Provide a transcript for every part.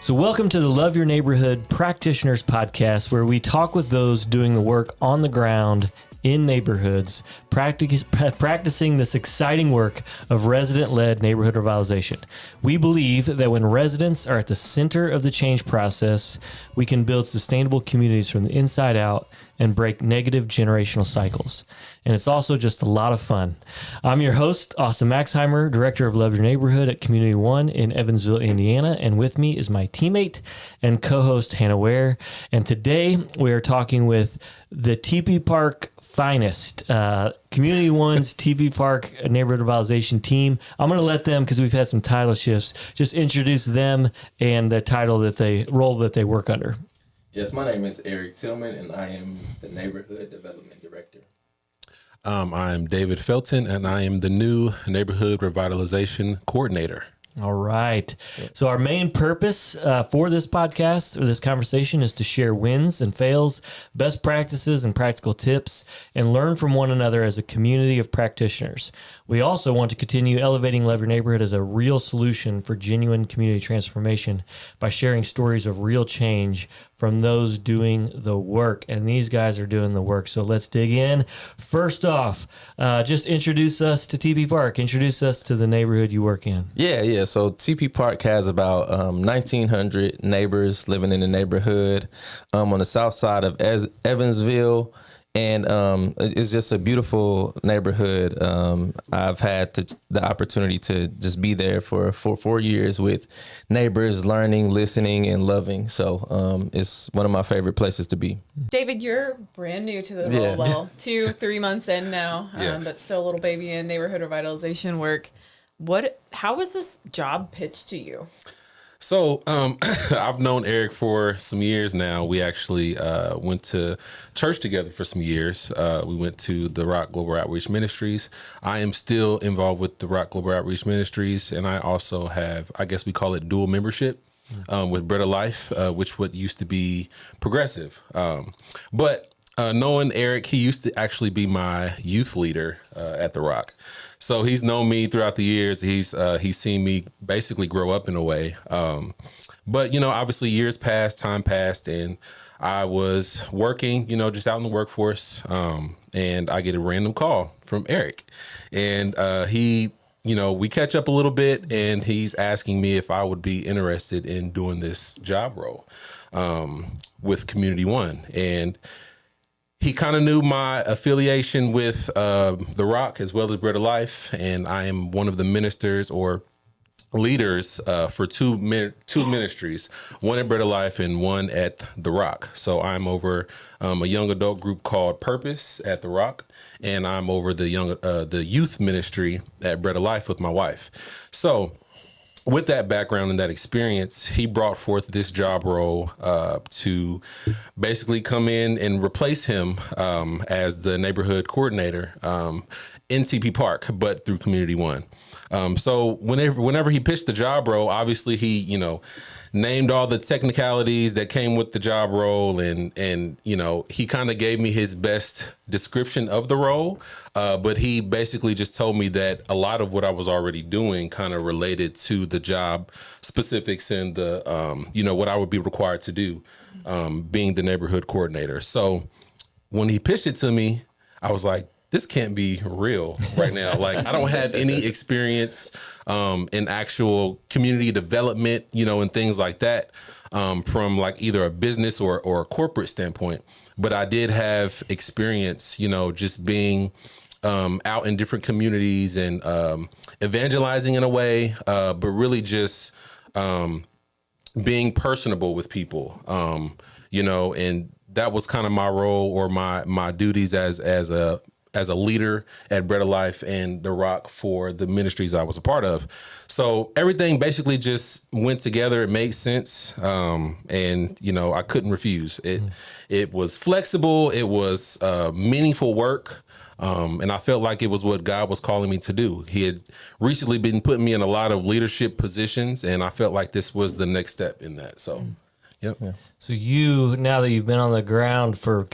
So welcome to the Love Your Neighborhood Practitioners Podcast, where we talk with those doing the work on the ground in neighborhoods, practicing this exciting work of resident-led neighborhood revitalization. We believe that when residents are at the center of the change process, we can build sustainable communities from the inside out and break negative generational cycles. And it's also just a lot of fun. I'm your host, Austin Maxheimer, Director of Love Your Neighborhood at Community One in Evansville, Indiana. And with me is my teammate and co-host, Hannah Ware. And today we are talking with the Tepe Park finest, Community One's Tepe Park Neighborhood Revitalization team. I'm going to let them, because we've had some title shifts, just introduce them and the role that they work under. Yes, my name is Eric Tilman, and I am the Neighborhood Development Director. I'm David Felton, and I am the new Neighborhood Revitalization Coordinator. All right. So our main purpose for this podcast or this conversation is to share wins and fails, best practices and practical tips, and learn from one another as a community of practitioners. We also want to continue elevating Love Your Neighborhood as a real solution for genuine community transformation by sharing stories of real change from those doing the work. And these guys are doing the work. So let's dig in. First off, just introduce us to Tepe Park. Introduce us to the neighborhood you work in. Yeah. So Tepe Park has about 1,900 neighbors living in the neighborhood on the south side of Evansville. And it's just a beautiful neighborhood. I've had the opportunity to just be there for 4 years with neighbors, learning, listening, and loving. So it's one of my favorite places to be. David, you're brand new to the role. Well, 2-3 months in now, Yes. but still a little baby in neighborhood revitalization work. How was this job pitched to you? So I've known Eric for some years now. We actually went to church together for some years. We went to the Rock Global Outreach Ministries. I am still involved with the Rock Global Outreach Ministries, and I also have, I guess we call it dual membership with Bread of Life, which what used to be Progressive. But knowing Eric, he used to actually be my youth leader at the Rock. So he's known me throughout the years. He's seen me basically grow up in a way. But, obviously years passed, time passed, and I was working, just out in the workforce. And I get a random call from Eric. And he, we catch up a little bit, and he's asking me if I would be interested in doing this job role with Community One. And he kind of knew my affiliation with The Rock as well as Bread of Life, and I am one of the ministers or leaders for two ministries, one at Bread of Life and one at The Rock. So I'm over a young adult group called Purpose at The Rock, and I'm over the youth ministry at Bread of Life with my wife. So with that background and that experience, he brought forth this job role to basically come in and replace him as the neighborhood coordinator in Tepe Park, but through Community One. So whenever he pitched the job role, obviously he, named all the technicalities that came with the job role, and he kind of gave me his best description of the role, but he basically just told me that a lot of what I was already doing kind of related to the job specifics and the what I would be required to do, being the neighborhood coordinator. So when he pitched it to me, I was like, this can't be real right now. Like, I don't have any experience in actual community development, and things like that from like either a business or a corporate standpoint. But I did have experience, just being out in different communities and evangelizing in a way, but really just being personable with people, and that was kind of my role or my duties as a leader at Bread of Life and The Rock for the ministries I was a part of. So everything basically just went together. It made sense. And I couldn't refuse it. It was flexible. It was meaningful work. And I felt like it was what God was calling me to do. He had recently been putting me in a lot of leadership positions, and I felt like this was the next step in that. So, yep. Yeah. So now that you've been on the ground for,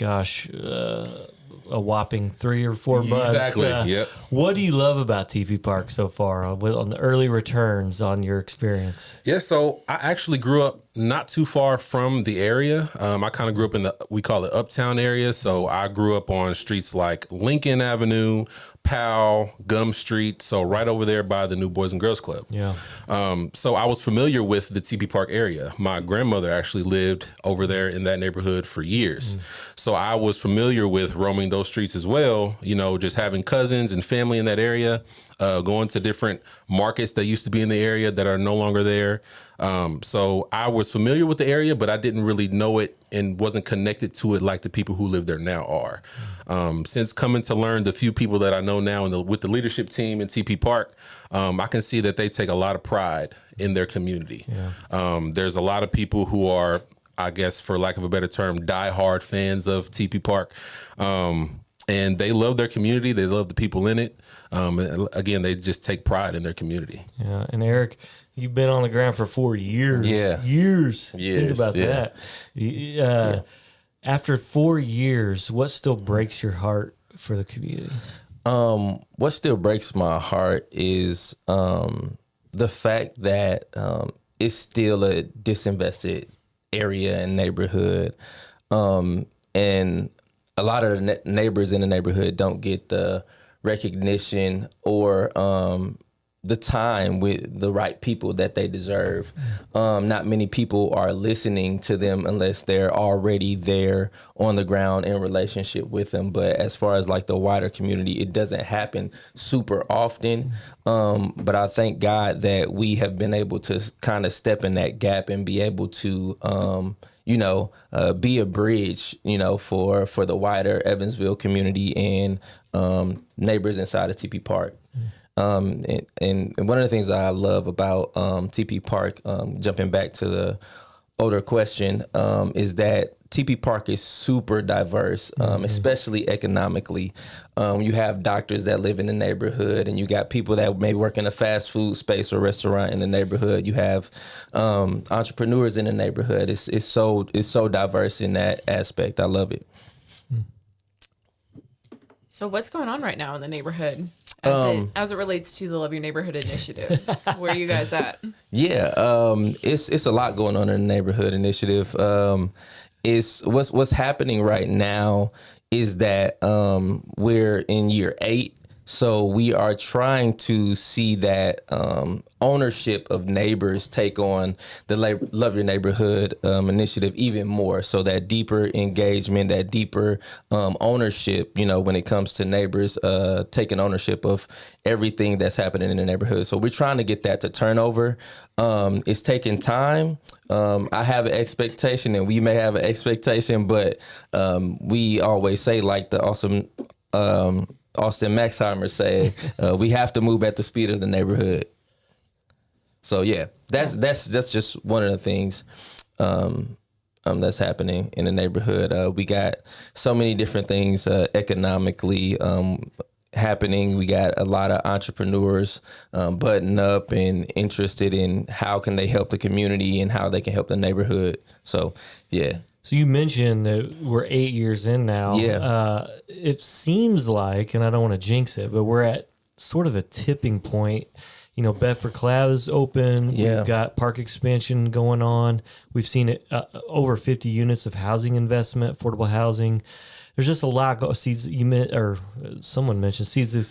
a whopping 3 or 4 months. Exactly. Yep. What do you love about Tepe Park so far on the early returns on your experience? Yeah. So I actually grew up not too far from the area. I kind of grew up in we call it uptown area. So I grew up on streets like Lincoln Avenue, Powell, Gum Street. So right over there by the new Boys and Girls Club. Yeah. So I was familiar with the Tepe Park area. My grandmother actually lived over there in that neighborhood for years. So I was familiar with roaming those streets as well, just having cousins and family in that area, going to different markets that used to be in the area that are no longer there. So I was familiar with the area, but I didn't really know it and wasn't connected to it like the people who live there now are. Since coming to learn the few people that I know now with the leadership team in Tepe Park, I can see that they take a lot of pride in their community. Yeah. There's a lot of people who are, I guess, for lack of a better term, diehard fans of Tepe Park. And they love their community. They love the people in it. And again, they just take pride in their community. Yeah. And Eric, you've been on the ground for 4 years. Yeah. Years. Think about that. After 4 years, what still breaks your heart for the community? What still breaks my heart is the fact that it's still a disinvested area and neighborhood. And a lot of the neighbors in the neighborhood don't get the recognition or the time with the right people that they deserve. Not many people are listening to them unless they're already there on the ground in relationship with them. But as far as like the wider community, it doesn't happen super often. But I thank God that we have been able to kind of step in that gap and be able to be a bridge, for the wider Evansville community and neighbors inside of Tepe Park. And one of the things that I love about Tepe Park, jumping back to the older question, is that Tepe Park is super diverse, especially economically. You have doctors that live in the neighborhood, and you got people that may work in a fast food space or restaurant in the neighborhood. You have entrepreneurs in the neighborhood. It's so diverse in that aspect. I love it. So what's going on right now in the neighborhood as it relates to the Love Your Neighborhood initiative? Where are you guys at? Yeah, it's a lot going on in the neighborhood initiative. Is what's happening right now is that we're in year 8. So we are trying to see that ownership of neighbors take on the Love Your Neighborhood initiative even more. So that deeper engagement, that deeper ownership, when it comes to neighbors taking ownership of everything that's happening in the neighborhood. So we're trying to get that to turn over. It's taking time. I have an expectation, and we may have an expectation, but we always say, like the awesome Austin Maxheimer say, we have to move at the speed of the neighborhood. So yeah, that's just one of the things that's happening in the neighborhood. We got so many different things economically happening. We got a lot of entrepreneurs button up and interested in how can they help the community and how they can help the neighborhood. So yeah. So you mentioned that we're 8 years in now. Yeah. It seems like, and I don't want to jinx it, but we're at sort of a tipping point. Bedford Clav is open. Yeah. We've got park expansion going on. We've seen it over 50 units of housing investment, affordable housing. There's just a lot. Someone mentioned seeds of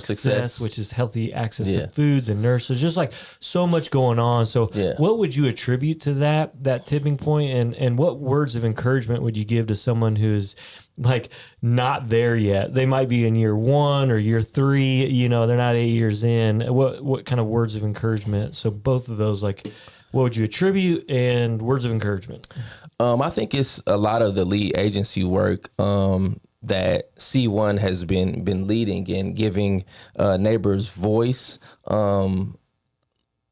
success, which is healthy access to foods and nurses. Just like so much going on. So, what would you attribute to that tipping point, and what words of encouragement would you give to someone who's like not there yet? They might be in year 1 or year 3. They're not 8 years in. What kind of words of encouragement? So both of those, like, what would you attribute and words of encouragement? I think it's a lot of the lead agency work that C1 has been leading and giving neighbors voice, letting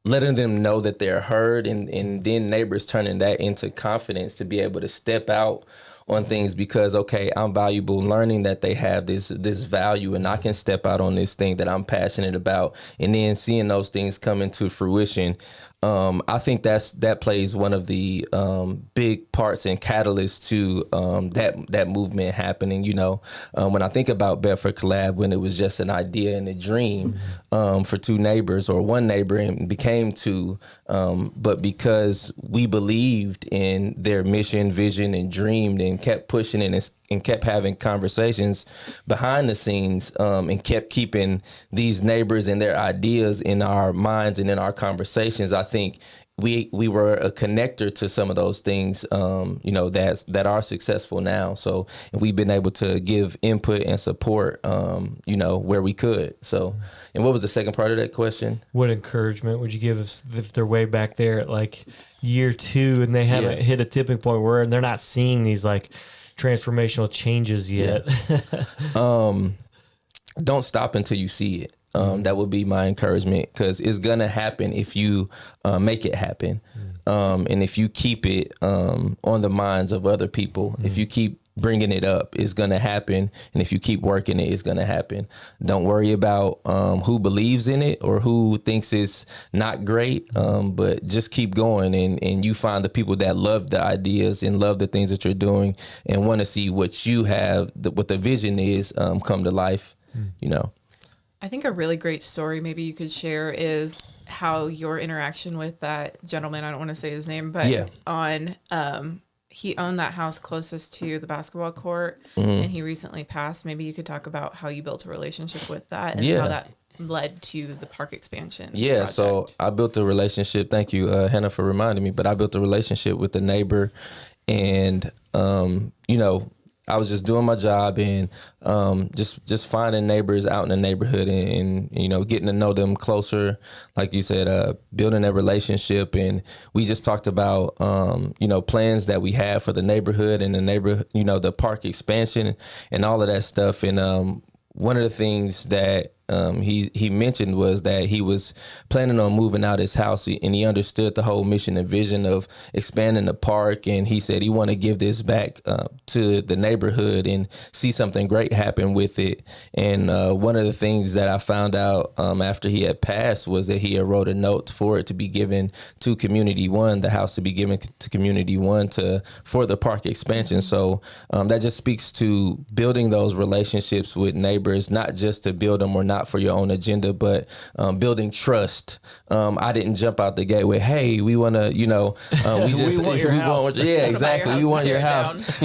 them know that they're heard, and then neighbors turning that into confidence to be able to step out on things because, okay, I'm valuable, learning that they have this value and I can step out on this thing that I'm passionate about, and then seeing those things come into fruition. I think that plays one of the big parts and catalysts to that movement happening. When I think about Bedford Collab, when it was just an idea and a dream for two neighbors or one neighbor, and became two, but because we believed in their mission, vision, and dreamed and kept pushing it and kept having conversations behind the scenes, and kept keeping these neighbors and their ideas in our minds and in our conversations, I think we were a connector to some of those things, that are successful now. So, and we've been able to give input and support, where we could. So, and what was the second part of that question? What encouragement would you give if they're way back there at like year 2 and they haven't hit a tipping point where they're not seeing these like transformational changes yet? Don't stop until you see it. That would be my encouragement, because it's going to happen if you make it happen. And if you keep it on the minds of other people, if you keep bringing it up, it's going to happen. And if you keep working it, it's going to happen. Don't worry about who believes in it or who thinks it's not great, but just keep going. And you find the people that love the ideas and love the things that you're doing and want to see what you have, what the vision is, come to life, I think a really great story maybe you could share is how your interaction with that gentleman, I don't want to say his name, but he owned that house closest to the basketball court, and he recently passed. Maybe you could talk about how you built a relationship with that and how that led to the park expansion project. So I built a relationship. Thank you, Hannah, for reminding me. But I built a relationship with the neighbor, and I was just doing my job and just finding neighbors out in the neighborhood and getting to know them closer, like you said, building that relationship. And we just talked about plans that we have for the neighborhood and the park expansion and all of that stuff. And one of the things that he mentioned was that he was planning on moving out his house, and he understood the whole mission and vision of expanding the park. And he said he wanted to give this back to the neighborhood and see something great happen with it. And one of the things that I found out after he had passed was that he had wrote a note for it to be given to Community One, the house to be given to Community One for the park expansion. So that just speaks to building those relationships with neighbors, not just to build them or not for your own agenda, but building trust. I didn't jump out the gate with, "Hey, we want to, we want your house." Yeah, exactly. We want your house.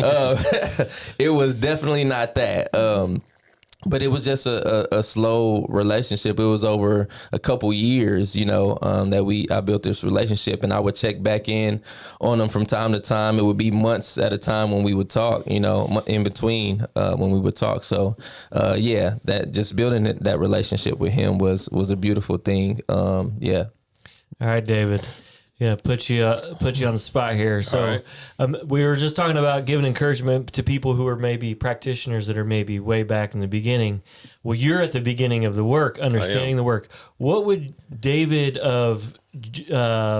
It was definitely not that. But it was just a slow relationship. It was over a couple years, that I built this relationship, and I would check back in on them from time to time. It would be months at a time when we would talk, in between when we would talk. So, that just building that relationship with him was a beautiful thing. All right, David. Yeah, put you on the spot here. So we were just talking about giving encouragement to people who are maybe practitioners that are maybe way back in the beginning. Well, you're at the beginning of the work, understanding the work. What would David of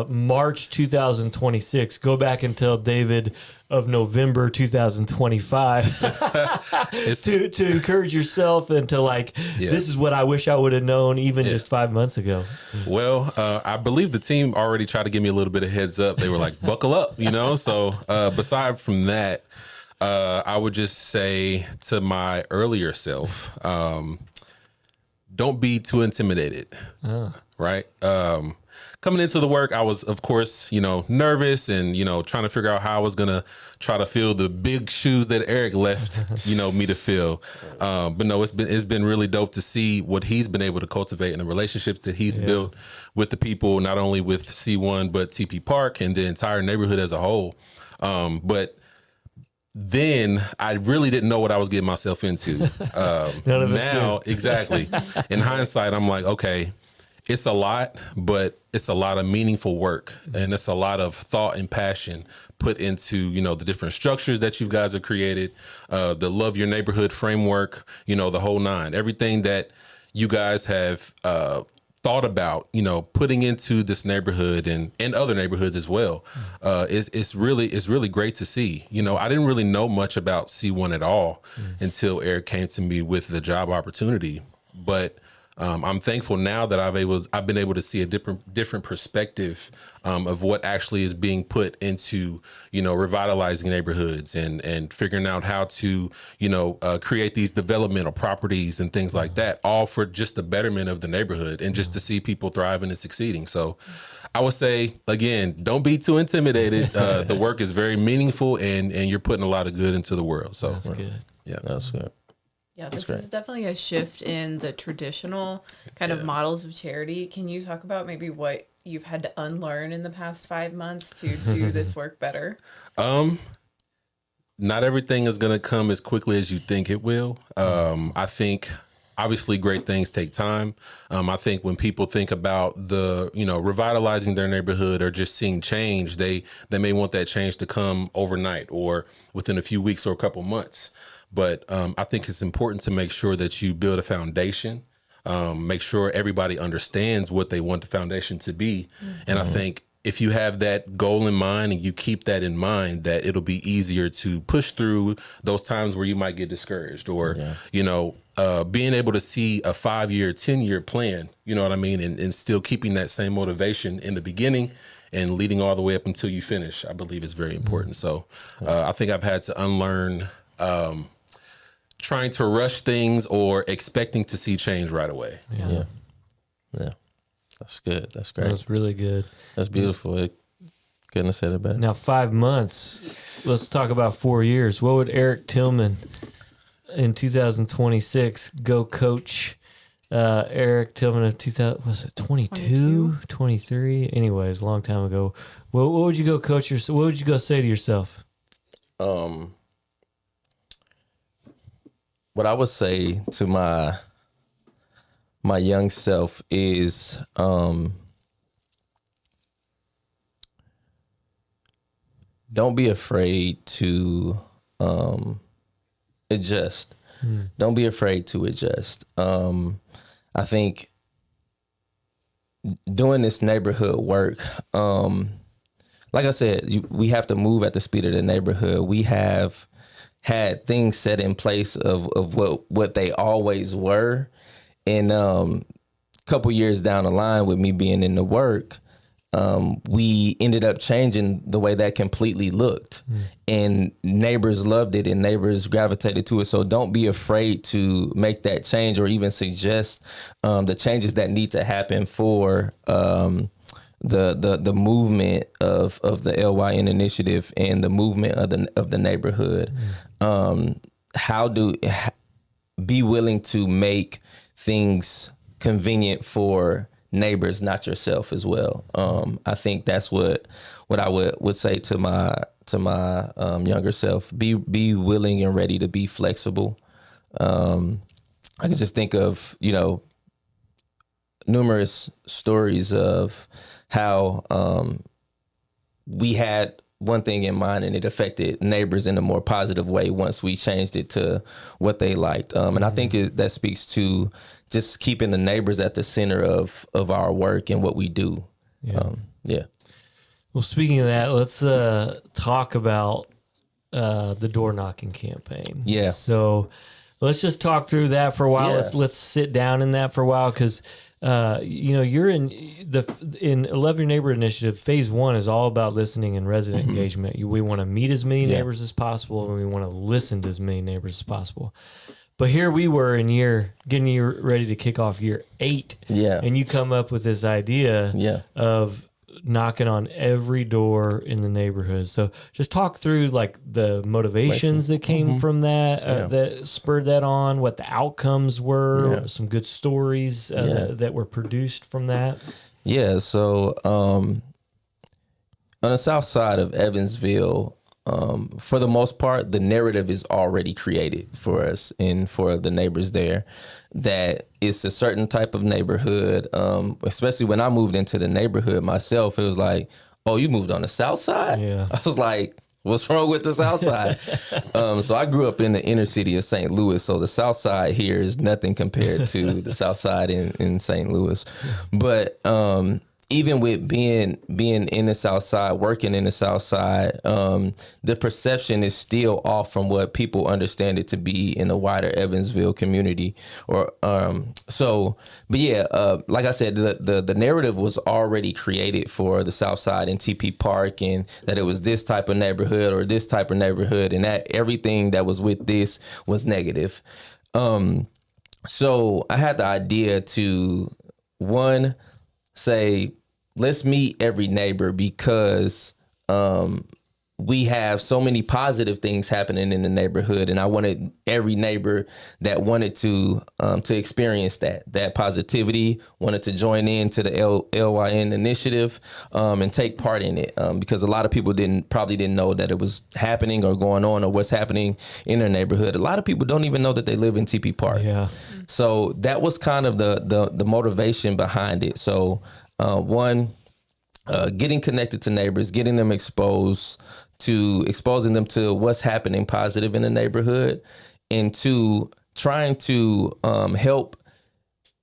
March 2026 go back and tell David of November 2025 to encourage yourself and to this is what I wish I would have known even just 5 months ago? Well, I believe the team already tried to give me a little bit of heads up. They were like, buckle up, So beside from that, I would just say to my earlier self, don't be too intimidated, right? Coming into the work, I was, of course, nervous and, trying to figure out how I was going to try to fill the big shoes that Eric left, me to fill. But no, it's been really dope to see what he's been able to cultivate and the relationships that he's built with the people, not only with C1, but Tepe Park and the entire neighborhood as a whole. But then I really didn't know what I was getting myself into. None of us do. Exactly. In hindsight, I'm like, okay, it's a lot, but it's a lot of meaningful work, and it's a lot of thought and passion put into, the different structures that you guys have created, the Love Your Neighborhood framework, the whole nine, everything that you guys have thought about, putting into this neighborhood and other neighborhoods as well. It's really great to see. I didn't really know much about C1 at all until Eric came to me with the job opportunity, but I'm thankful now that I've been able to see a different perspective of what actually is being put into, revitalizing neighborhoods and figuring out how to, create these developmental properties and things like that, all for just the betterment of the neighborhood and just to see people thriving and succeeding. So I would say, again, don't be too intimidated. The work is very meaningful and you're putting a lot of good into the world. So That's good. Yeah, that's good. Yeah, this is definitely a shift in the traditional kind of models of charity. Can you talk about maybe what you've had to unlearn in the past 5 months to do this work better? Not everything is going to come as quickly as you think it will. I think obviously great things take time. I think when people think about revitalizing their neighborhood or just seeing change, they may want that change to come overnight or within a few weeks or a couple months. But I think it's important to make sure that you build a foundation, make sure everybody understands what they want the foundation to be. And I think if you have that goal in mind and you keep that in mind, that it'll be easier to push through those times where you might get discouraged or, being able to see a 5-year, 10-year plan, you know what I mean? And still keeping that same motivation in the beginning and leading all the way up until you finish, I believe is very important. So I think I've had to unlearn trying to rush things or expecting to see change right away. Yeah. That's good. That's great. That's really good. That's beautiful. Couldn't have said it better. Now, 5 months. Let's talk about 4 years. What would Eric Tilman in 2026 go coach Eric Tilman of 2000? Was it 22, 23? Anyways, a long time ago. What would you go coach yourself? What would you go say to yourself? What I would say to my young self is don't be afraid to adjust. Don't be afraid to adjust. I think doing this neighborhood work, like I said, we have to move at the speed of the neighborhood. We have had things set in place of what they always were. And a couple years down the line with me being in the work, we ended up changing the way that completely looked. And neighbors loved it and neighbors gravitated to it. So don't be afraid to make that change or even suggest the changes that need to happen for the movement of the LYN initiative and the movement of the neighborhood. Be willing to make things convenient for neighbors, not yourself as well. I think that's what I would say to my younger self. Be willing and ready to be flexible. I can just think of, numerous stories of how we had one thing in mind and it affected neighbors in a more positive way once we changed it to what they liked. And I think that speaks to just keeping the neighbors at the center of our work and what we do. Well, speaking of that, let's talk about the door knocking campaign. Yeah. So let's just talk through that for a while. Yeah. Let's sit down in that for a while because you're in 11 Your Neighbor Initiative. Phase 1 is all about listening and resident engagement. We want to meet as many neighbors as possible, and we want to listen to as many neighbors as possible. But here we were getting you ready to kick off year 8. Yeah. And you come up with this idea of knocking on every door in the neighborhood. So just talk through like the motivations that came from that, that spurred that on, what the outcomes were, some good stories that were produced from that. Yeah. So on the south side of Evansville, for the most part, the narrative is already created for us and for the neighbors there, that it's a certain type of neighborhood. Especially when I moved into the neighborhood myself, it was like, oh, you moved on the south side? Yeah. I was like, what's wrong with the south side? So I grew up in the inner city of St. Louis. So the south side here is nothing compared to the south side in St. Louis. But even with being in the South Side, working in the South Side, the perception is still off from what people understand it to be in the wider Evansville community. Or but yeah, like I said, the narrative was already created for the South Side and Tepe Park, and that it was this type of neighborhood or this type of neighborhood, and that everything that was with this was negative. So I had the idea to, one, say, let's meet every neighbor, because we have so many positive things happening in the neighborhood, and I wanted every neighbor that wanted to experience that positivity, wanted to join into the LYN initiative, and take part in it, because a lot of people probably didn't know that it was happening or going on or what's happening in their neighborhood. A lot of people don't even know that they live in Tepe Park. Yeah. So that was kind of the motivation behind it. So one, getting connected to neighbors, getting them exposing them to what's happening positive in the neighborhood, and two, trying to help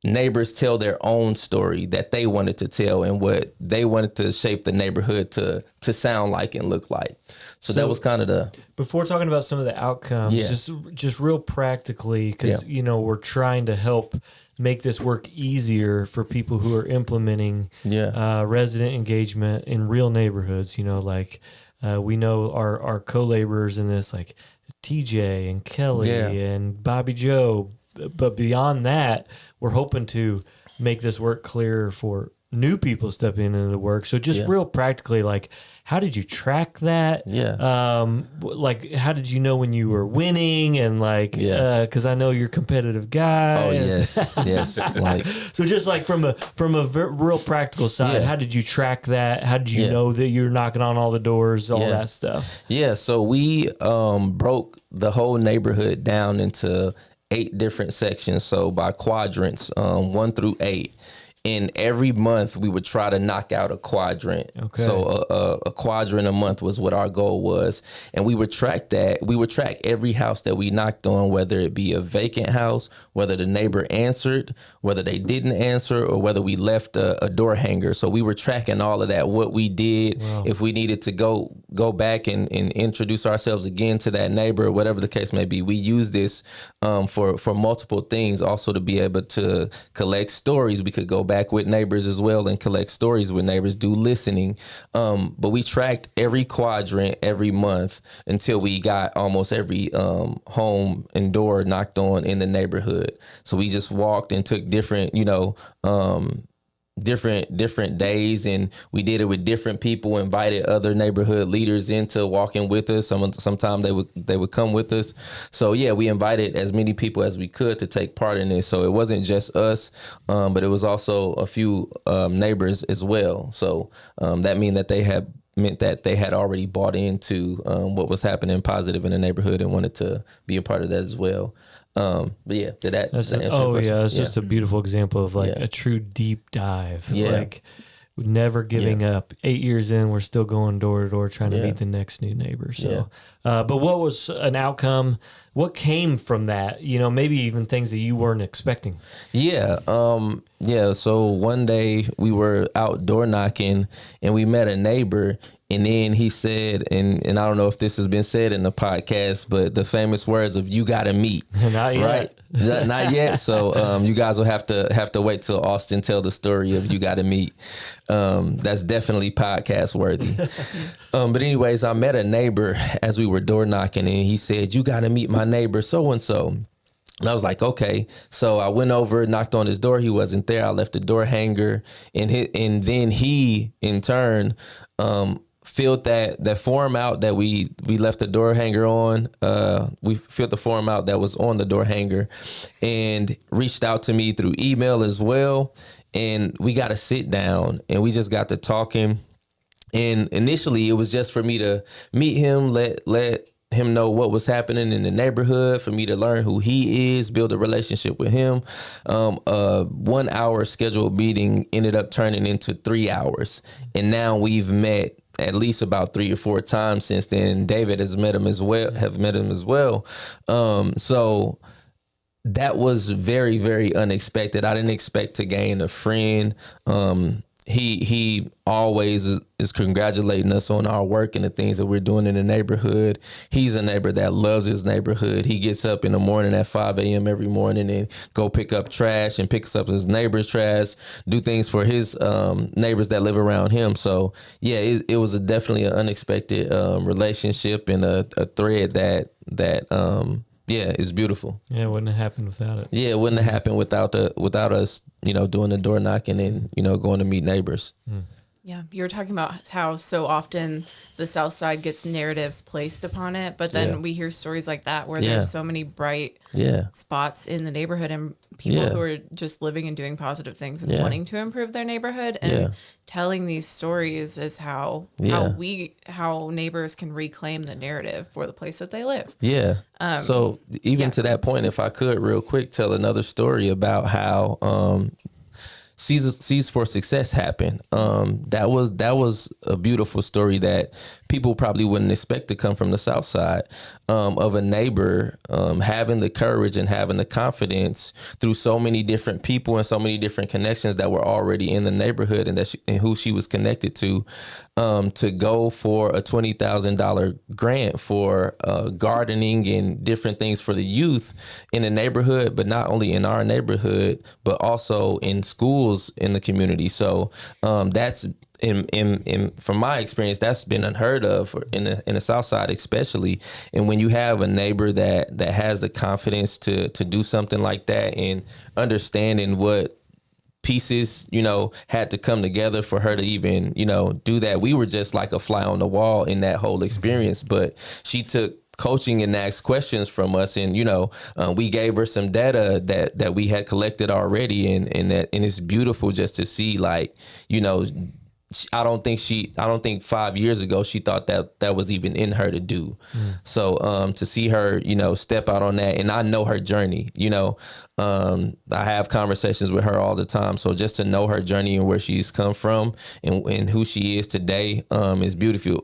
neighbors tell their own story that they wanted to tell and what they wanted to shape the neighborhood to sound like and look like. So that was kind of the... Before talking about some of the outcomes, just real practically, because, we're trying to help make this work easier for people who are implementing resident engagement in real neighborhoods. We know our co-laborers in this, like TJ and Kelly and Bobby Joe. But beyond that, we're hoping to make this work clearer for new people stepping into the work. So just real practically, like, how did you track that? Like, how did you know when you were winning? And like, because I know you're a competitive guy. Oh, yes. Like, so just like from a real practical side, how did you track that? How did you know that you're knocking on all the doors, all that stuff? Yeah. So we broke the whole neighborhood down into 8 different sections. So by quadrants, 1 through 8. And every month we would try to knock out a quadrant. Okay. So a quadrant a month was what our goal was. And we would track that. We would track every house that we knocked on, whether it be a vacant house, whether the neighbor answered, whether they didn't answer, or whether we left a door hanger. So we were tracking all of that, what we did, if we needed to go back and introduce ourselves again to that neighbor, whatever the case may be. We use this for multiple things, also to be able to collect stories. We could go back with neighbors as well and collect stories with neighbors, do listening. But we tracked every quadrant every month until we got almost every home and door knocked on in the neighborhood. So we just walked and took different days, and we did it with different people, invited other neighborhood leaders into walking with us. Sometime they would come with us. So we invited as many people as we could to take part in this. So it wasn't just us, but it was also a few neighbors as well. So that meant that they had already bought into what was happening positive in the neighborhood and wanted to be a part of that as well. But did that answer your question? It's just a beautiful example of like a true deep dive. Like never giving up. 8 years in, we're still going door to door trying to meet the next new neighbor. So, but what was an outcome? What came from that? Maybe even things that you weren't expecting. So one day we were out door knocking and we met a neighbor. And then he said, and I don't know if this has been said in the podcast, but the famous words of "you got to meet." Not yet. Right? Not yet. So you guys will have to wait till Austin tell the story of "you got to meet." That's definitely podcast worthy. But anyways, I met a neighbor as we were door knocking, and he said, "You got to meet my neighbor so and so." And I was like, okay. So I went over, knocked on his door. He wasn't there. I left the door hanger, and then he in turn filled that form out that we left the door hanger on. We filled the form out that was on the door hanger, and reached out to me through email as well. And we got to sit down, and we just got to talking. And initially, it was just for me to meet him, let him know what was happening in the neighborhood, for me to learn who he is, build a relationship with him. 1 hour scheduled meeting ended up turning into 3 hours, and now we've met at least about 3 or 4 times since then. David has met him as well. So that was very, very unexpected. I didn't expect to gain a friend he always is congratulating us on our work and the things that we're doing in the neighborhood. He's a neighbor that loves his neighborhood. He gets up in the morning at 5 a.m. every morning and go pick up trash and picks up his neighbor's trash, do things for his neighbors that live around him. So yeah, it was definitely an unexpected relationship and a thread that yeah, it's beautiful. Yeah, it wouldn't have happened without it. Yeah, it wouldn't have happened without us, doing the door knocking and, going to meet neighbors. Yeah, you were talking about how so often the South Side gets narratives placed upon it, but then we hear stories like that where there's so many bright spots in the neighborhood and people who are just living and doing positive things and wanting to improve their neighborhood, and telling these stories is how neighbors can reclaim the narrative for the place that they live. Yeah. So even to that point, if I could real quick tell another story about how Seeds for Success happened. That was a beautiful story that people probably wouldn't expect to come from the South Side, of a neighbor having the courage and having the confidence through so many different people and so many different connections that were already in the neighborhood and who she was connected to go for a $20,000 grant for gardening and different things for the youth in the neighborhood, but not only in our neighborhood, but also in schools in the community. So that's from my experience, that's been unheard of in the South Side, especially. And when you have a neighbor that has the confidence to do something like that and understanding what pieces, had to come together for her to even, do that. We were just like a fly on the wall in that whole experience, but she took coaching and asked questions from us, and we gave her some data that we had collected already, and it's beautiful just to see, like, I don't think 5 years ago she thought that was even in her to do. So to see her, step out on that, and I know her journey, I have conversations with her all the time. So just to know her journey and where she's come from and who she is today is beautiful.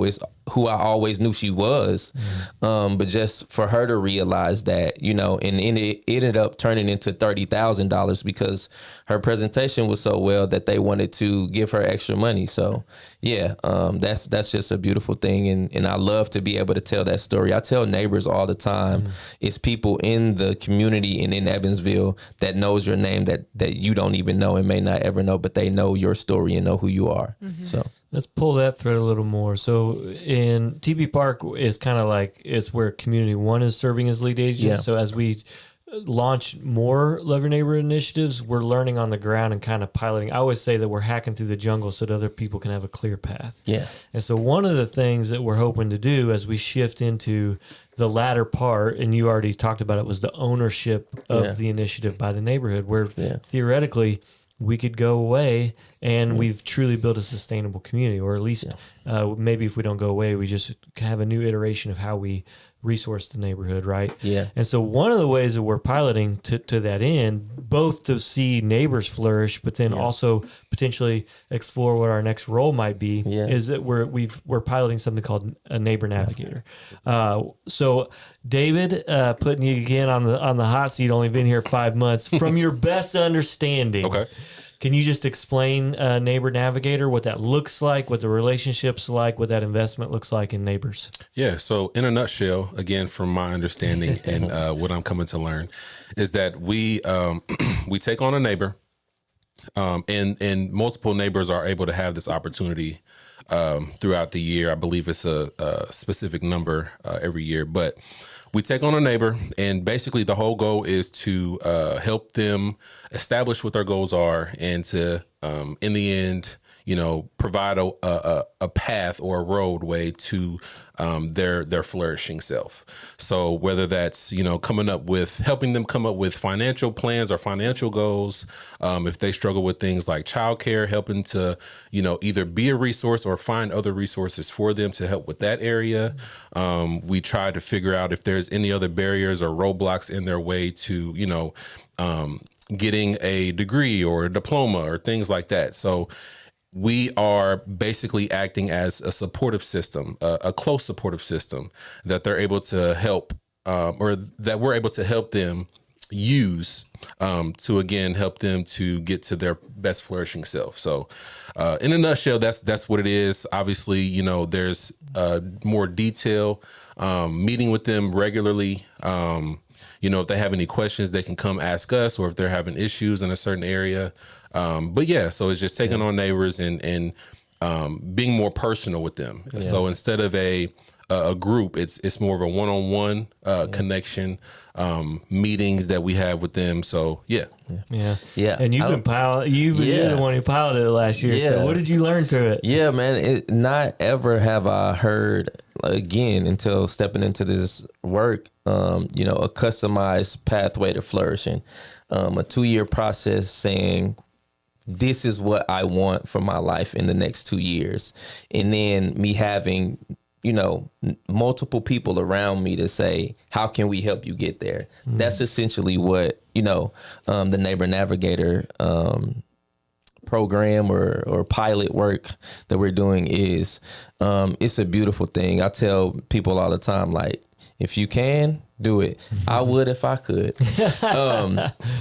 It's who I always knew she was. But just for her to realize that, and it ended up turning into $30,000 because her presentation was so well that they wanted to give her extra money. So yeah, that's just a beautiful thing. And I love to be able to tell that story. I tell neighbors all the time, it's people in the community and in Evansville that knows your name that you don't even know and may not ever know, but they know your story and know who you are. So let's pull that thread a little more. So in Tepe Park is kind of like, it's where Community One is serving as lead agent. Yeah. So as we launch more Love Your Neighbor initiatives, we're learning on the ground and kind of piloting. I always say that we're hacking through the jungle so that other people can have a clear path. Yeah. And so one of the things that we're hoping to do as we shift into the latter part, and you already talked about it, was the ownership of the initiative by the neighborhood, where theoretically we could go away and we've truly built a sustainable community, or at least maybe if we don't go away, we just have a new iteration of how we resource the neighborhood, right? Yeah. And so one of the ways that we're piloting to that end, both to see neighbors flourish, but then also potentially explore what our next role might be, is that we're piloting something called a neighbor navigator. So David, putting you again on the hot seat, only been here 5 months. From your best understanding, can you just explain Neighbor Navigator, what that looks like, what the relationship's like, what that investment looks like in neighbors? Yeah. So in a nutshell, again, from my understanding and what I'm coming to learn, is that we take on a neighbor, and multiple neighbors are able to have this opportunity throughout the year. I believe it's a specific number every year, but we take on a neighbor, and basically the whole goal is to help them establish what their goals are, and to, in the end, provide a path or a roadway to their flourishing self. So whether that's, helping them come up with financial plans or financial goals, if they struggle with things like childcare, helping to, either be a resource or find other resources for them to help with that area. We try to figure out if there's any other barriers or roadblocks in their way to, getting a degree or a diploma or things like that. So we are basically acting as a supportive system, a close supportive system that they're able to help, or that we're able to help them use to again help them to get to their best flourishing self. So in a nutshell, that's what it is. Obviously, you know, there's more detail, meeting with them regularly. You know, if they have any questions, they can come ask us, or if they're having issues in a certain area. But yeah, so it's just taking on neighbors and being more personal with them. Yeah. So instead of a group, it's more of a one-on-one connection, meetings that we have with them. So yeah. And you've been you're the one who piloted it last year. So what did you learn through it? Yeah, man. Not ever have I heard again until stepping into this work. You know, a customized pathway to flourishing, a 2-year process saying, this is what I want for my life in the next 2 years. And then me having, you know, multiple people around me to say, how can we help you get there? Mm-hmm. That's essentially what, you know, the Neighbor Navigator program or pilot work that we're doing is. It's a beautiful thing. I tell people all the time, like, if you can do it, I would if I could,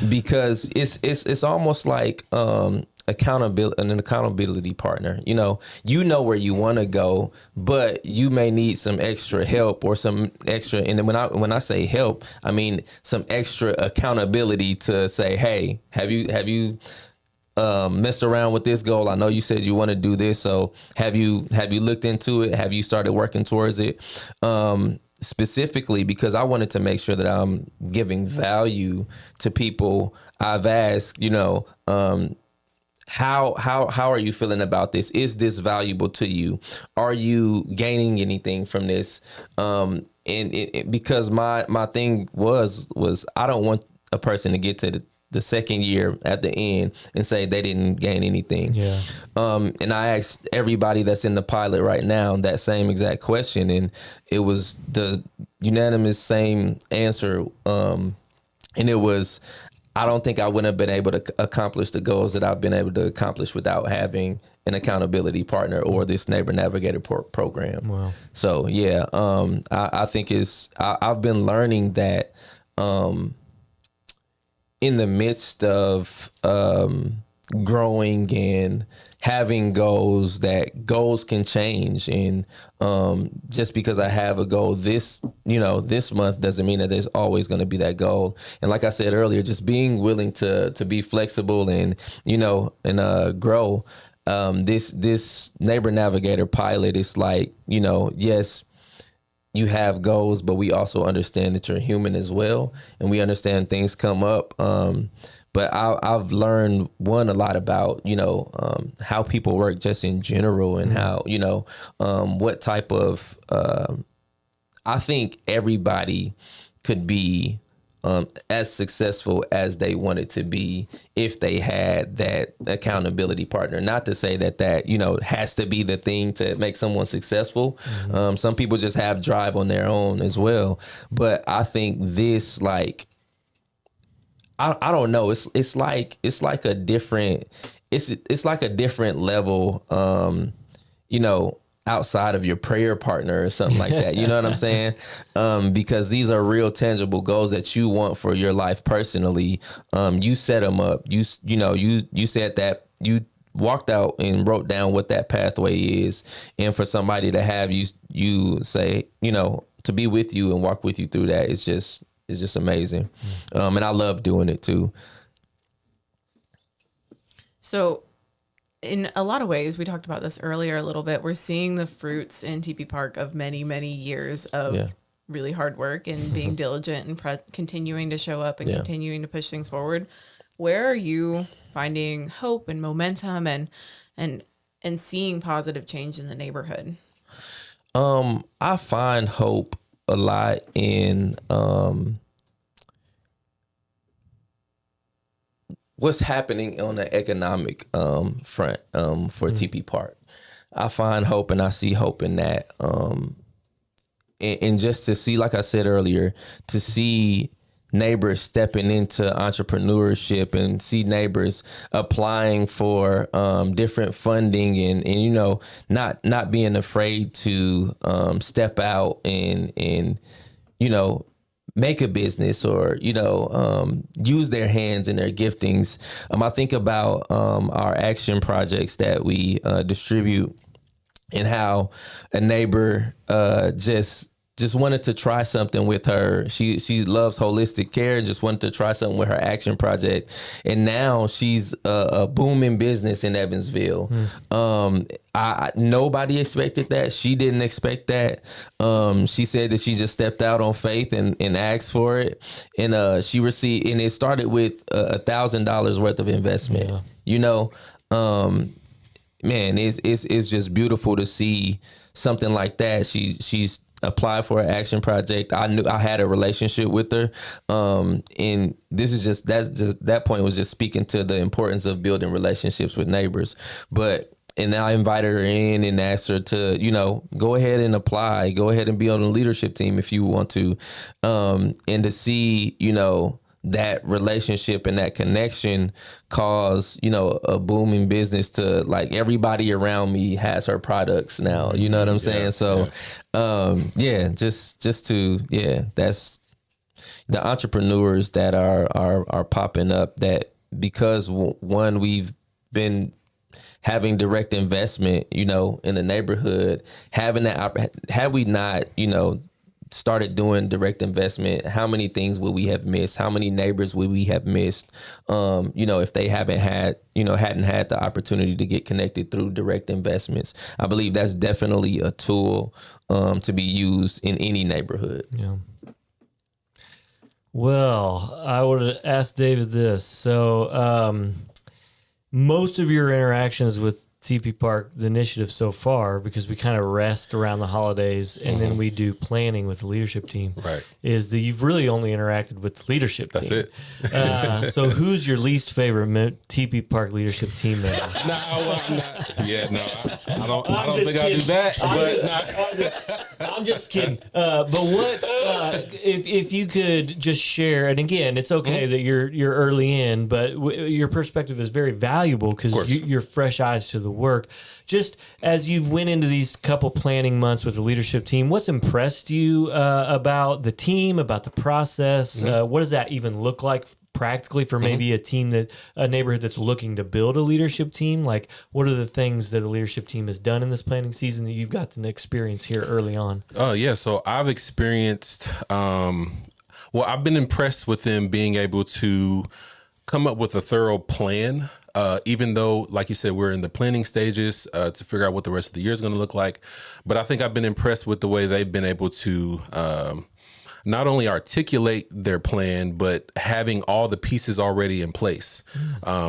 because it's almost like an accountability partner. You know where you want to go, but you may need some extra help or some extra. And then when I say help, I mean some extra accountability to say, hey, have you messed around with this goal? I know you said you want to do this, so have you looked into it? Have you started working towards it? Specifically because I wanted to make sure that I'm giving value to people. I've asked, you know, how are you feeling about this? Is this valuable to you? Are you gaining anything from this? Because my thing was I don't want a person to get to the second year at the end and say they didn't gain anything. Yeah. And I asked everybody that's in the pilot right now that same exact question, and it was the unanimous same answer. And it was, I don't think I wouldn't have been able to accomplish the goals that I've been able to accomplish without having an accountability partner or this Neighbor Navigator program. Wow. So yeah, I think I've been learning that, in the midst of growing and having goals, that goals can change. And just because I have a goal this month doesn't mean that there's always going to be that goal. And like I said earlier, just being willing to be flexible and, grow. This Neighbor Navigator pilot is like, yes, you have goals, but we also understand that you're human as well. And we understand things come up. But I've learned a lot about, how people work just in general and how, what type of, I think everybody could be as successful as they wanted to be if they had that accountability partner. Not to say that has to be the thing to make someone successful. Mm-hmm. Some people just have drive on their own as well. But I think this, like, I don't know. It's like a different level. Outside of your prayer partner or something like that. You know what I'm saying? Because these are real tangible goals that you want for your life personally. You set them up. You said that you walked out and wrote down what that pathway is. And for somebody to have you say, to be with you and walk with you through that is just amazing. And I love doing it too. So, in a lot of ways, we talked about this earlier a little bit, we're seeing the fruits in Tepe Park of many, many years of really hard work and being diligent and continuing to show up and continuing to push things forward. Where are you finding hope and momentum and seeing positive change in the neighborhood? I find hope a lot in what's happening on the economic front for Tepe Park. I find hope and I see hope in that. And just to see, like I said earlier, to see neighbors stepping into entrepreneurship and see neighbors applying for different funding and not being afraid to step out and make a business or, use their hands and their giftings. I think about our action projects that we distribute and how a neighbor just wanted to try something with her. She loves holistic care, just wanted to try something with her action project. And now she's a booming business in Evansville. Nobody expected that. She didn't expect that. She said that she just stepped out on faith and asked for it. And she received, and it started with $1,000 worth of investment. Man, it's just beautiful to see something like that. She's applied for an action project. I knew I had a relationship with her, and this is just that point was just speaking to the importance of building relationships with neighbors. And I invited her in and asked her to, go ahead and apply, go ahead and be on the leadership team if you want to, and to see, that relationship and that connection cause, a booming business to like everybody around me has her products now. You know what I'm saying? So, that's the entrepreneurs that are popping up that because one, we've been having direct investment, in the neighborhood, having that, had we not, started doing direct investment, how many things would we have missed? How many neighbors would we have missed? If they hadn't had the opportunity to get connected through direct investments. I believe that's definitely a tool to be used in any neighborhood. Yeah. Well, I would ask David this. So, most of your interactions with Tepe Park, the initiative so far, because we kind of rest around the holidays and then we do planning with the leadership team, right, is that you've really only interacted with the leadership team. That's it. So who's your least favorite Tepe Park leadership team member? I don't think I'll do that. I'm just kidding. But what if you could just share? And again, it's okay that you're early in, but your perspective is very valuable because you're fresh eyes to the work. Just as you've went into these couple planning months with the leadership team, what's impressed you about the team, about the process? What does that even look like practically for maybe a neighborhood that's looking to build a leadership team? Like, what are the things that a leadership team has done in this planning season that you've got to experience here early on? Oh yeah. So I've experienced, I've been impressed with them being able to come up with a thorough plan. Even though, like you said, we're in the planning stages to figure out what the rest of the year is going to look like. But I think I've been impressed with the way they've been able to not only articulate their plan, but having all the pieces already in place.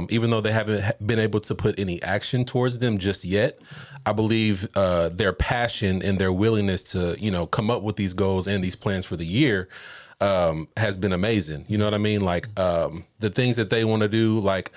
Even though they haven't been able to put any action towards them just yet, I believe their passion and their willingness to, come up with these goals and these plans for the year has been amazing. You know what I mean? Like the things that they want to do, like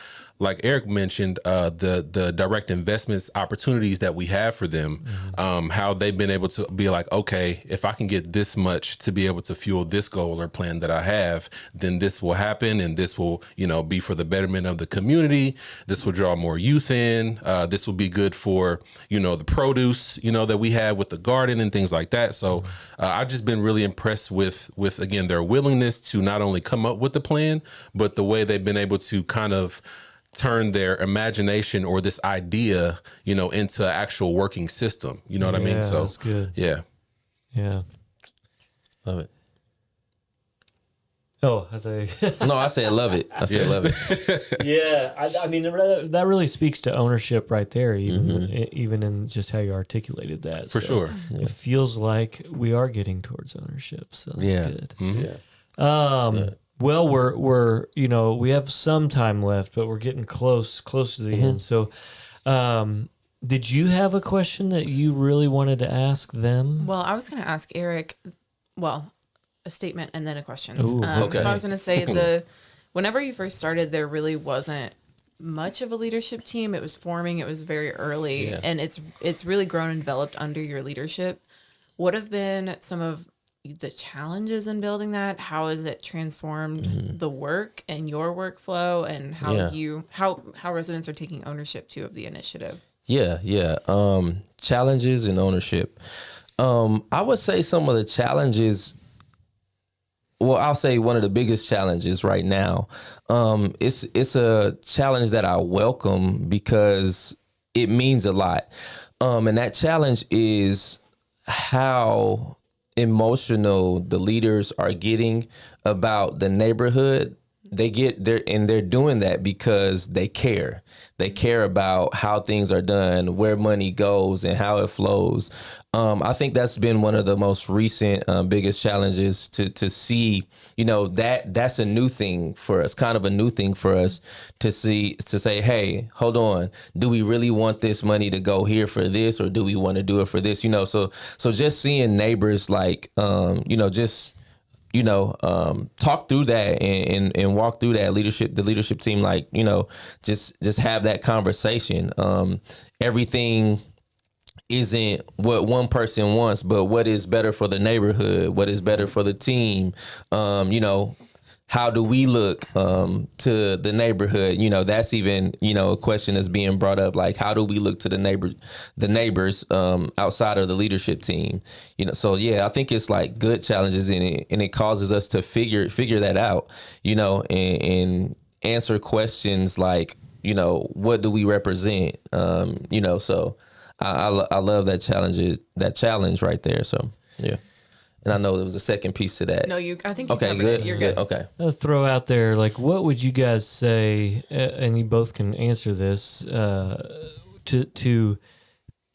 Eric mentioned, the direct investments opportunities that we have for them, how they've been able to be like, okay, if I can get this much to be able to fuel this goal or plan that I have, then this will happen, and this will, be for the betterment of the community. This will draw more youth in. This will be good for, the produce, that we have with the garden and things like that. So I've just been really impressed with again, their willingness to not only come up with the plan, but the way they've been able to kind of turn their imagination or this idea, into an actual working system. You know what I mean? So that's good. Yeah. Love it. Oh, no, I said love it. I said love it. Yeah, I mean that really speaks to ownership right there, even in just how you articulated that. For sure. It feels like we are getting towards ownership, so that's good. Yeah. Well, we're we have some time left, but we're getting close to the end. So, did you have a question that you really wanted to ask them? Well, I was going to ask Eric, a statement and then a question. Ooh, okay. So I was going to say whenever you first started, there really wasn't much of a leadership team. It was forming. It was very early, and it's really grown and developed under your leadership. What have been some of the challenges in building that? How has it transformed the work and your workflow, and how residents are taking ownership too of the initiative? Challenges and ownership. I would say some of the challenges well, I'll say one of the biggest challenges right now. It's a challenge that I welcome because it means a lot. And that challenge is how emotional the leaders are getting about the neighborhood. They're doing that because they care. They care about how things are done, where money goes, and how it flows. I think that's been one of the most recent biggest challenges to see. That's a new thing for us, kind of a new thing for us to say, hey, hold on, do we really want this money to go here for this, or do we want to do it for this? So just seeing neighbors like, talk through that and walk through that the leadership team, like, just have that conversation. Everything isn't what one person wants, but what is better for the neighborhood, what is better for the team. How do we look to the neighborhood? That's even, a question that's being brought up. Like, how do we look to the neighbors outside of the leadership team? So yeah, I think it's like good challenges in it, and it causes us to figure that out, and answer questions like, what do we represent? So I love that challenge right there. So yeah. And I know there was a second piece to that. No, I think you okay, covered good. it. You're good. Okay. I'll throw out there, like, what would you guys say, and you both can answer this, to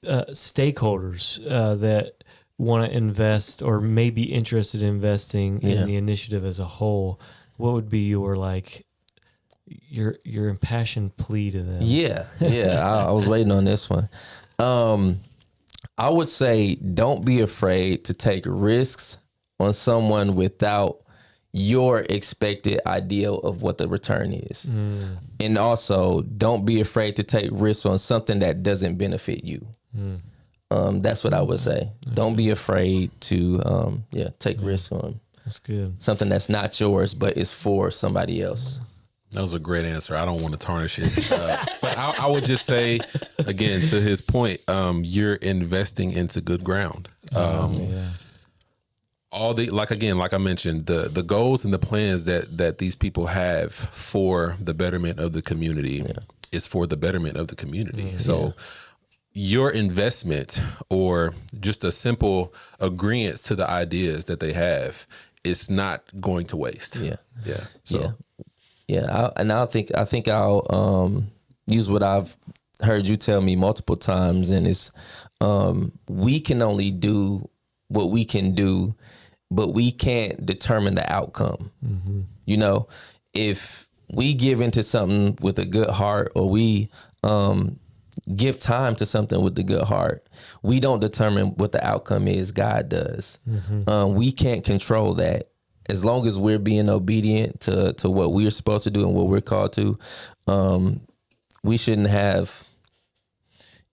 stakeholders that want to invest or may be interested in investing in the initiative as a whole? What would be your impassioned plea to them? Yeah. I was waiting on this one. I would say don't be afraid to take risks on someone without your expected ideal of what the return is. And also don't be afraid to take risks on something that doesn't benefit you. That's what I would say. Okay. Don't be afraid to take risks on that's good. Something that's not yours, but is for somebody else. That was a great answer. I don't want to tarnish it. But I would just say, again, to his point, you're investing into good ground. All the, like I mentioned, the goals and the plans that these people have for the betterment of the community is for the betterment of the community. So your investment or just a simple agreement to the ideas that they have is not going to waste. So. Yeah, I think I'll use what I've heard you tell me multiple times, and it's we can only do what we can do, but we can't determine the outcome. If we give into something with a good heart, or we give time to something with a good heart, we don't determine what the outcome is. God does. We can't control that. As long as we're being obedient to what we're supposed to do and what we're called to, we shouldn't have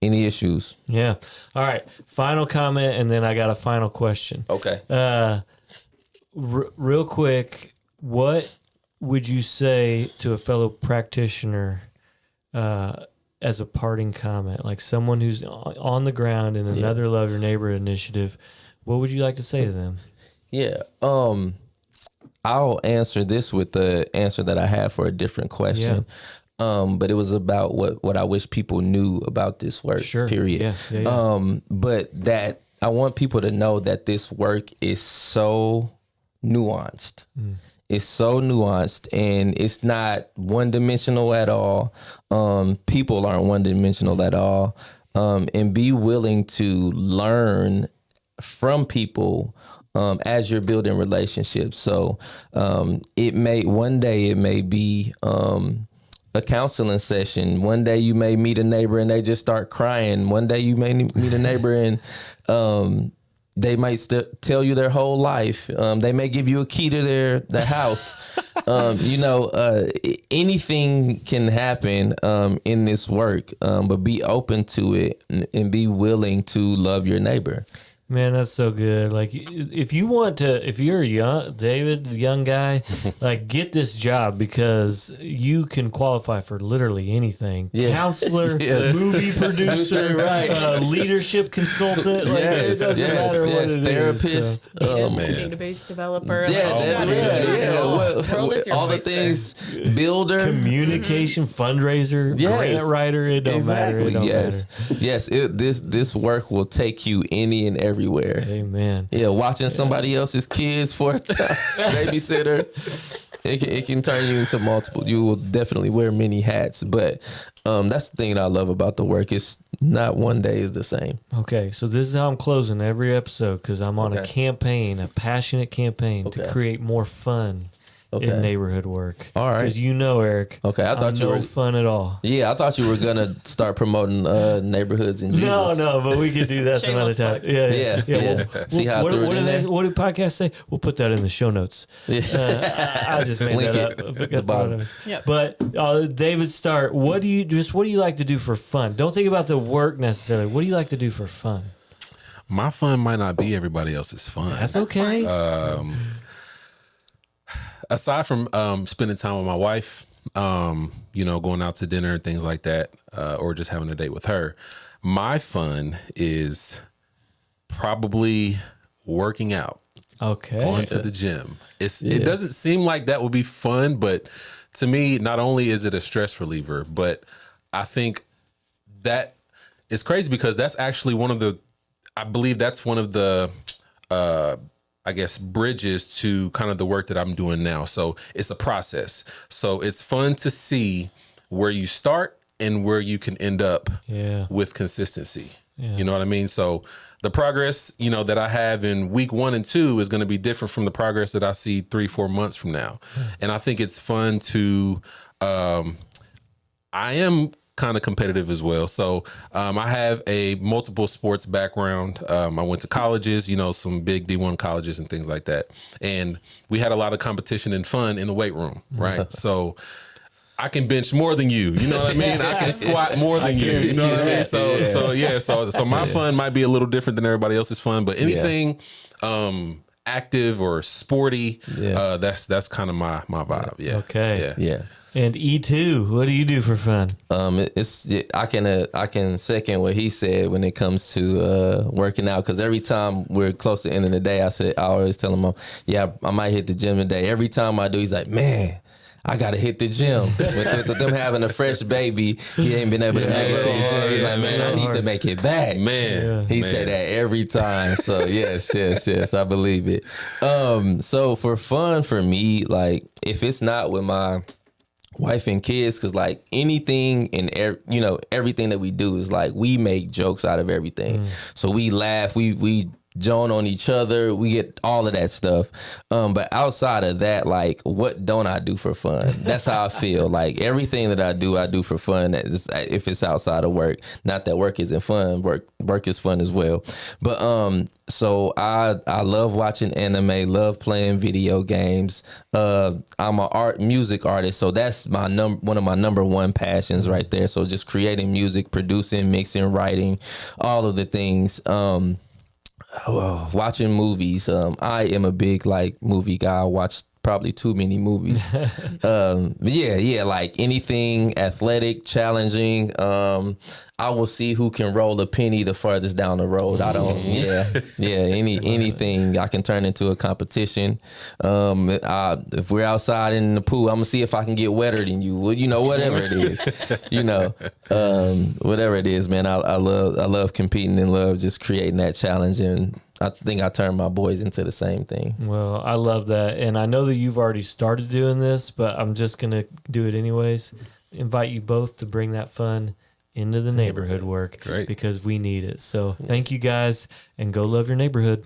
any issues. Yeah. All right. Final comment, and then I got a final question. Okay. Real quick, what would you say to a fellow practitioner as a parting comment? Like someone who's on the ground in another Love Your Neighbor initiative, what would you like to say to them? Yeah. I'll answer this with the answer that I have for a different question. But it was about what I wish people knew about this work, period. But that I want people to know that this work is so nuanced. It's so nuanced, and it's not one-dimensional at all. People aren't one-dimensional at all. And be willing to learn from people as you're building relationships. So it may be a counseling session. One day you may meet a neighbor and they just start crying. One day you may meet a neighbor and they might tell you their whole life. They may give you a key to their house. Anything can happen in this work, but be open to it and be willing to love your neighbor. Man, that's so good. Like, if you're a David, the young guy, like, get this job because you can qualify for literally anything. Yeah. Counselor, movie producer, right. Leadership consultant. Like, it doesn't matter what it therapist, is. So. Database developer. All the things, builder, communication, fundraiser, grant writer. It don't matter. It don't matter. Yes. This work will take you any and everywhere. Amen. Yeah, watching somebody else's kids for a babysitter, it can turn you into multiple. You will definitely wear many hats, but that's the thing that I love about the work. It's not one day is the same. Okay, so this is how I'm closing every episode because I'm on a campaign, a passionate campaign to create more fun. In neighborhood work. All right. Because Eric. Okay, I thought you were fun at all. Yeah, I thought you were gonna start promoting neighborhoods in Jesus. No, but we could do that some other time. Yeah. See how what do podcasts say? We'll put that in the show notes. I just made Link that it up. at the bottom. Yep. But David, start. What do you like to do for fun? Don't think about the work necessarily. What do you like to do for fun? My fun might not be everybody else's fun. That's okay. Aside from spending time with my wife, going out to dinner and things like that, or just having a date with her, my fun is probably working out. Okay. Going to the gym. It doesn't seem like that would be fun, but to me, not only is it a stress reliever, but I think that is crazy because that's actually one of the bridges to kind of the work that I'm doing now. So it's a process. So it's fun to see where you start and where you can end up with consistency. Yeah. You know what I mean? So the progress, that I have in week 1 and 2 is going to be different from the progress that I see 3-4 months from now. And I think it's fun to, I am kind of competitive as well. So I have a multiple sports background. I went to colleges, some big D1 colleges and things like that. And we had a lot of competition and fun in the weight room, right? So I can bench more than you. You know what I mean? I can squat more than you. You know what I mean? So my fun might be a little different than everybody else's fun, but anything active or sporty, that's kind of my vibe. Yeah. Okay. Yeah. And E2, what do you do for fun? I can second what he said when it comes to working out, because every time we're close to the end of the day, I always tell him, I might hit the gym today. Every time I do, he's like, man, I gotta hit the gym. With them having a fresh baby, he ain't been able to make it to the gym. He's like, man, I need to make it back. Man, he said that every time. So yes, I believe it. So for fun, for me, like if it's not with my wife and kids, because like anything and everything that we do is like we make jokes out of everything. So we laugh, we joan on each other, we get all of that stuff. But outside of that, like what don't I do for fun? That's how I feel. Like everything that I do for fun. If it's outside of work, not that work isn't fun, work is fun as well. But so I love watching anime, love playing video games. I'm an music artist, so that's one of my number one passions right there. So just creating music, producing, mixing, writing, all of the things. Watching movies. I am a big movie guy. I watch probably too many movies. Like anything athletic, challenging. I will see who can roll a penny the farthest down the road. I don't. Anything I can turn into a competition. If we're outside in the pool, I'm gonna see if I can get wetter than you. Whatever it is. Whatever it is, man. I love competing and love just creating that challenge, and I think I turned my boys into the same thing. Well, I love that, and I know that you've already started doing this, but I'm just gonna do it anyways. Invite you both to bring that fun into the neighborhood work. Great. Because we need it. So thank you guys, and go love your neighborhood.